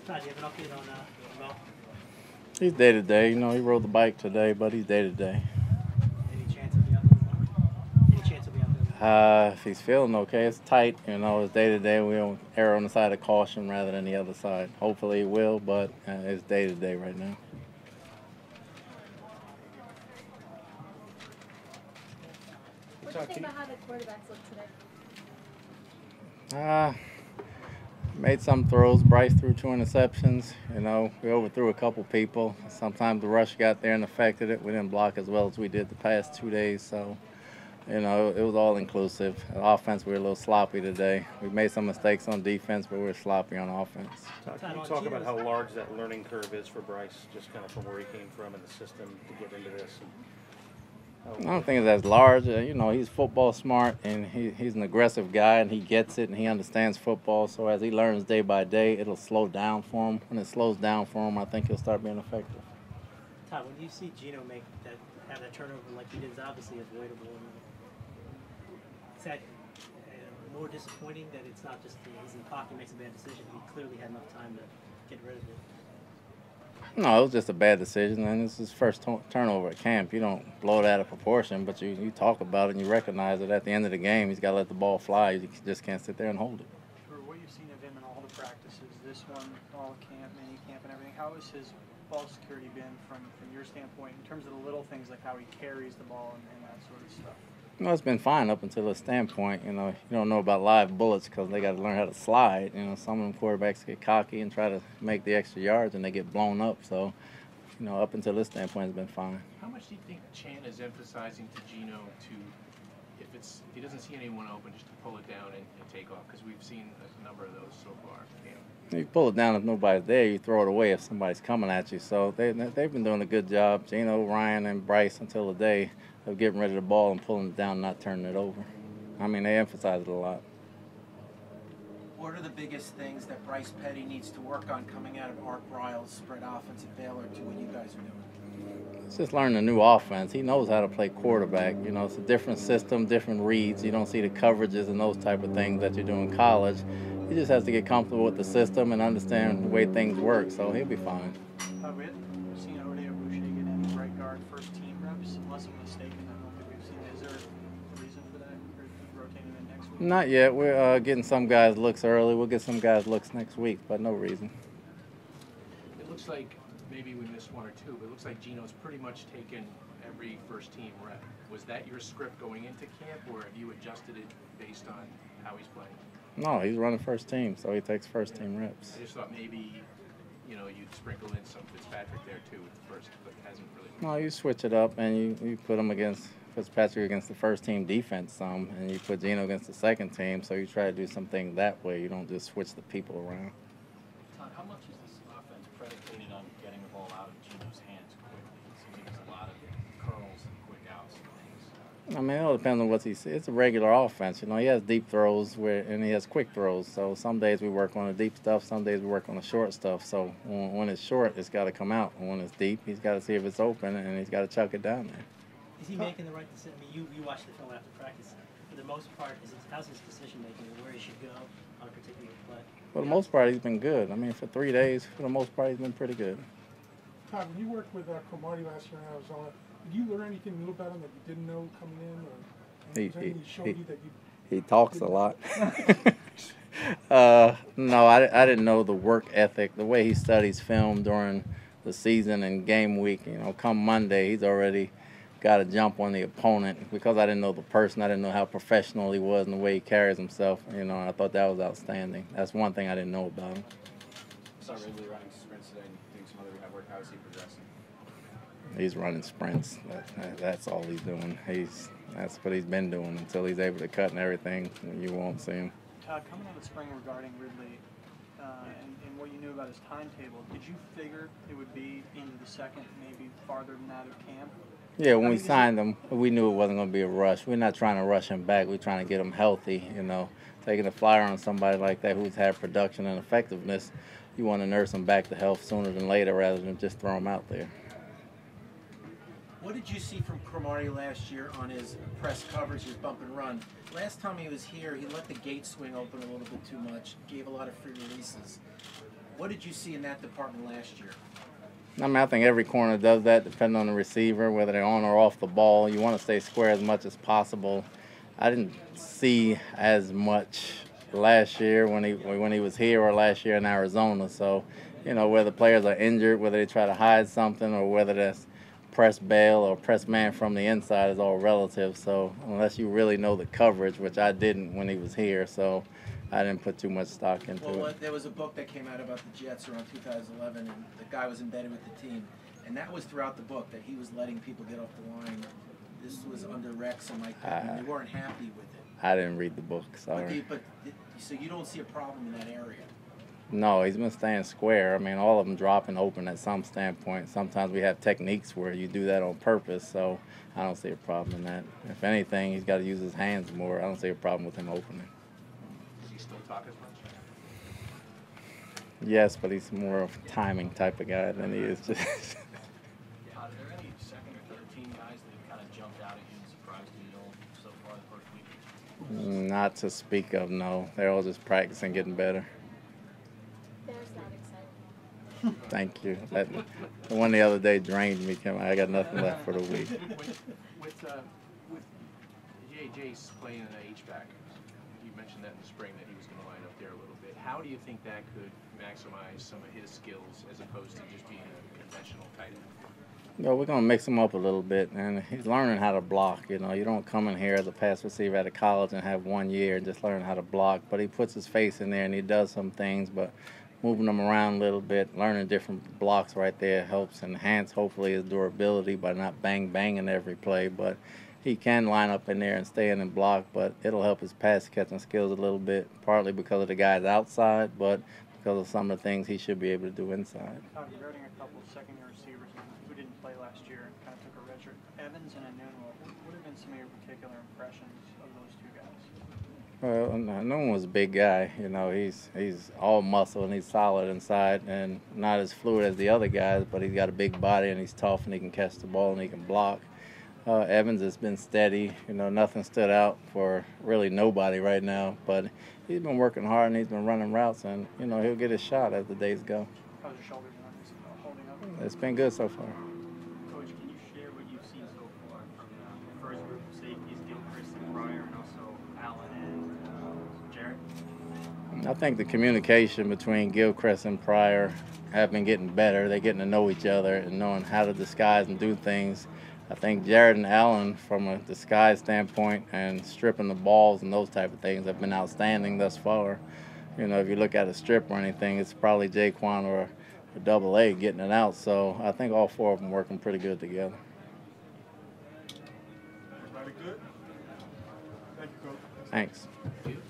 Todd, do you have an update on Mel? He's day to day. You know, he rode the bike today, but he's day to day. Any chance he'll be out there tomorrow? Any chance he'll be out there tomorrow? If he's feeling okay, it's tight. You know, it's day to day. We don't err on the side of caution rather than the other side. Hopefully, he will, but it's day to day right now. What do you think about how the quarterbacks look today? Uh, Made some throws. Bryce threw 2 interceptions. You know, we overthrew a couple people. Sometimes the rush got there and affected it. We didn't block as well as we did the past 2 days. So, you know, it was all inclusive. The offense, we were a little sloppy today. We made some mistakes on defense, but we were sloppy on offense. Can you talk about how large that learning curve is for Bryce, just kind of from where he came from in the system to get into this? I don't think it's as large. You know, he's football smart, and he's an aggressive guy, and he gets it, and he understands football. So as he learns day by day, it'll slow down for him. When it slows down for him, I think he'll start being effective. Todd, when you see Geno have that turnover like he did, is obviously avoidable. Is that more disappointing that it's not just he's in the pocket, makes a bad decision? He clearly had enough time to get rid of it. No, it was just a bad decision, and it's his first turnover at camp. You don't blow it out of proportion, but you talk about it and you recognize that at the end of the game, he's got to let the ball fly. You just can't sit there and hold it. For what you've seen of him in all the practices, this one, all camp, mini camp, and everything, how has his ball security been from your standpoint in terms of the little things like how he carries the ball and that sort of stuff? No, it's been fine up until this standpoint. You know, you don't know about live bullets because they got to learn how to slide. You know, some of them quarterbacks get cocky and try to make the extra yards, and they get blown up. So, you know, up until this standpoint, it's been fine. How much do you think Chan is emphasizing to Geno if he doesn't see anyone open, just to pull it down and take off? Because we've seen a number of those so far. You pull it down if nobody's there. You throw it away if somebody's coming at you. So they've been doing a good job. Geno, Ryan, and Bryce until today of getting rid of the ball and pulling it down and not turning it over. I mean, they emphasize it a lot. What are the biggest things that Bryce Petty needs to work on coming out of Art Briles' spread offense at Baylor to what you guys are doing? It's just learning a new offense. He knows how to play quarterback. You know, it's a different system, different reads. You don't see the coverages and those type of things that you do in college. He just has to get comfortable with the system and understand the way things work, so he'll be fine. We've seen Oday Aboushi get in right guard first team reps, unless I'm mistaken. I don't think we've seen. Is there a reason for that? Or rotating in next week? Not yet. We're getting some guys looks early. We'll get some guys looks next week, but no reason. It looks like maybe we missed one or two, but it looks like Geno's pretty much taken every first team rep. Was that your script going into camp, or have you adjusted it based on how he's playing? No, he's running first team, so he takes first team reps. I just thought maybe, you know, you'd sprinkle in some Fitzpatrick there too with the first, but it hasn't really. No, you switch it up and you put him against Fitzpatrick against the first team defense some, and you put Geno against the second team, so you try to do something that way. You don't just switch the people around. Todd, how much is this offense predicated on getting the ball out of Geno's hands quickly? It seems like there's a lot of curls and quick outs and things. I mean, it all depends on what he sees. It's a regular offense. You know, he has deep throws and he has quick throws. So some days we work on the deep stuff, some days we work on the short stuff. So when it's short, it's got to come out. And when it's deep, he's got to see if it's open, and he's got to chuck it down there. Is he making the right decision? I mean, you watched the film after practice. For the most part, how's his decision making, where he should go on a particular play? For the most part, he's been good. I mean, for 3 days, for the most part, he's been pretty good. Todd, when you worked with Cromartie last year in Arizona, did you learn anything new about him that you didn't know coming in? Or anything he showed you that you he talks a lot. No, I didn't know the work ethic, the way he studies film during the season and game week. You know, come Monday, he's already got to jump on the opponent. Because I didn't know the person, I didn't know how professional he was and the way he carries himself. You know, I thought that was outstanding. That's one thing I didn't know about him. Saw Ridley running sprints today and doing some other rehab work. How is he progressing? He's running sprints. That's all he's doing. That's what he's been doing until he's able to cut and everything. You won't see him. Todd, coming out of spring regarding Ridley and what you knew about his timetable, did you figure it would be into the second, maybe farther than that of camp? Yeah, when we signed him, we knew it wasn't going to be a rush. We're not trying to rush him back. We're trying to get him healthy, you know. Taking a flyer on somebody like that who's had production and effectiveness, you want to nurse him back to health sooner than later rather than just throw him out there. What did you see from Cromartie last year on his press coverage, his bump and run? Last time he was here, he let the gate swing open a little bit too much, gave a lot of free releases. What did you see in that department last year? I mean, I think every corner does that, depending on the receiver, whether they're on or off the ball. You want to stay square as much as possible. I didn't see as much last year when he was here or last year in Arizona. So, you know, whether players are injured, whether they try to hide something, or whether that's press bail or press man from the inside is all relative. So unless you really know the coverage, which I didn't when he was here, so I didn't put too much stock into it. There was a book that came out about the Jets around 2011, and the guy was embedded with the team. And that was throughout the book, that he was letting people get off the line. This was under Rex and Mike Pettine, and they weren't happy with it. I didn't read the book, sorry. So you don't see a problem in that area? No, he's been staying square. I mean, all of them dropping open at some standpoint. Sometimes we have techniques where you do that on purpose, so I don't see a problem in that. If anything, he's got to use his hands more. I don't see a problem with him opening. Does he still talk as much? Yes, but he's more of a timing type of guy than he is just. Are there any second or third team guys that have kind of jumped out at you and surprised you at all so far the first week? Not to speak of, no. They're all just practicing, getting better. There's not exciting. Thank you. The one the other day drained me. I got nothing left for the week. With Jace playing in the H-back, you mentioned that in the spring that he was going to line up there a little bit. How do you think that could maximize some of his skills as opposed to just being a conventional tight end? Well, we're going to mix him up a little bit, and he's learning how to block. You know, you don't come in here as a pass receiver at a college and have 1 year and just learn how to block. But he puts his face in there and he does some things, but moving them around a little bit, learning different blocks right there helps enhance, hopefully, his durability by not banging every play. But he can line up in there and stay in and block, but it'll help his pass catching skills a little bit, partly because of the guys outside, but because of some of the things he should be able to do inside. Regarding a couple of second-year receivers who didn't play last year and kind of took a redshirt, Evans and Anunua, what have been some of your particular impressions of those two guys? Well, Noon was a big guy. You know, he's all muscle and he's solid inside and not as fluid as the other guys, but he's got a big body and he's tough and he can catch the ball and he can block. Evans has been steady. You know, nothing stood out for really nobody right now, but he's been working hard and he's been running routes, and you know he'll get his shot as the days go. How's your shoulder doing? Holding up? It's been good so far. Coach, can you share what you've seen so far from the first group of safeties, Gilchrist and Pryor, and also Allen and Jarrett? I think the communication between Gilchrist and Pryor have been getting better. They're getting to know each other and knowing how to disguise and do things. I think Jarrett and Allen, from a disguise standpoint and stripping the balls and those type of things, have been outstanding thus far. You know, if you look at a strip or anything, it's probably Jaquan or a double A getting it out. So I think all four of them working pretty good together. Everybody good? Thank you, Coach. Thanks. Thank you.